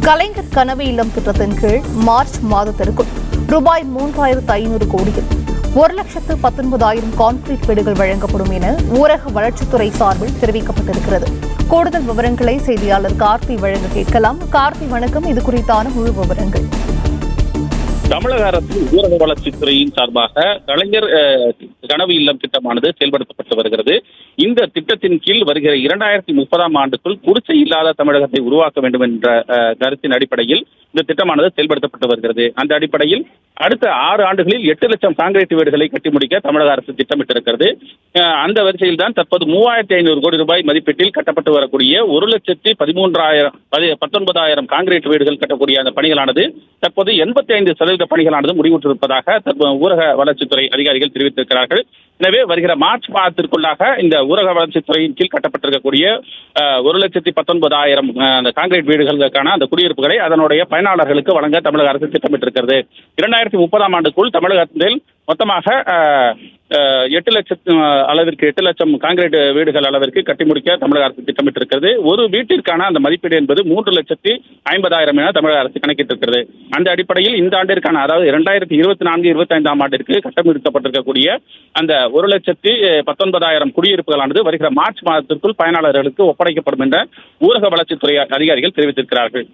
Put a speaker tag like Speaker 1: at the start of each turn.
Speaker 1: கலைஞர் கனவு இல்லம் திட்டத்தின் கீழ் மார்ச் மாதத்திற்குள் ரூபாய் 3,500 கோடியில் 1,19,000 கான்கிரீட் வீடுகள் வழங்கப்படும் என ஊரக வளர்ச்சித்துறை சார்பில் தெரிவிக்கப்பட்டிருக்கிறது. கூடுதல் விவரங்களை செய்தியாளர் கார்த்தி வழங்க கேட்கலாம். கார்த்தி வணக்கம். இது குறித்தான முழு விவரங்கள்.
Speaker 2: தமிழக அரசு ஊரக வளர்ச்சித்துறையின் சார்பாக கலைஞர் கனவு இல்லம் திட்டமானது செயல்படுத்தப்பட்டு வருகிறது. இந்த திட்டத்தின் கீழ் வருகிற 2030ஆம் ஆண்டுக்குள் குடிசை இல்லாத தமிழகத்தை உருவாக்க வேண்டும் என்ற கருத்தின் அடிப்படையில் இந்த திட்டமானது செயல்படுத்தப்பட்டு வருகிறது. அந்த அடிப்படையில் அடுத்த 6 ஆண்டுகளில் 8 லட்சம் கான்கிரீட் வீடுகளை கட்டி முடிக்க தமிழக அரசு திட்டமிட்டிருக்கிறது. அந்த வரிசையில் தான் தற்போது 3,500 கோடி ரூபாய் மதிப்பீட்டில் கட்டப்பட்டு வரக்கூடிய 1,19,000 கான்கிரீட் வீடுகள் கட்டக்கூடிய அந்த பணிகளானது தற்போது 85% பணிகளானது முடிவுற்றிருப்பதாக ஊரக வளர்ச்சித்துறை அதிகாரிகள் தெரிவித்திருக்கிறார்கள். எனவே வருகிற மார்ச் மாதத்திற்குள்ளாக இந்த ஊரக வளர்ச்சித்துறையின் கீழ் கட்டப்பட்டிருக்கக்கூடிய 1,19,000 கான்கிரீட் வீடுகளுக்கான அந்த குடியிருப்புகளை அதனுடைய பயனாளர்களுக்கு வழங்க தமிழக அரசு திட்டமிட்டிருக்கிறது. 2030ஆம் ஆண்டுக்குள் தமிழகத்தில் மொத்தமாக 8 லட்சம் கான்கிரீட் வீடுகள் அளவிற்கு கட்டி முடிக்க தமிழக அரசு திட்டமிட்டிருக்கிறது. ஒரு வீட்டிற்கான அந்த மதிப்பீடு என்பது 3,50,000 என தமிழக அரசு கணக்கிட்டிருக்கிறது. அந்த அடிப்படையில் இந்த ஆண்டிற்கான, அதாவது 2024-25ஆம் ஆண்டிற்கு கட்டமைக்கப்பட்டிருக்கக்கூடிய அந்த 1,19,000 குடியிருப்புகளானது வருகிற மார்ச் மாதத்திற்குள் பயனாளர்களுக்கு ஒப்படைக்கப்படும் என்ற ஊரக வளர்ச்சித்துறை அதிகாரிகள் தெரிவித்திருக்கிறார்கள்.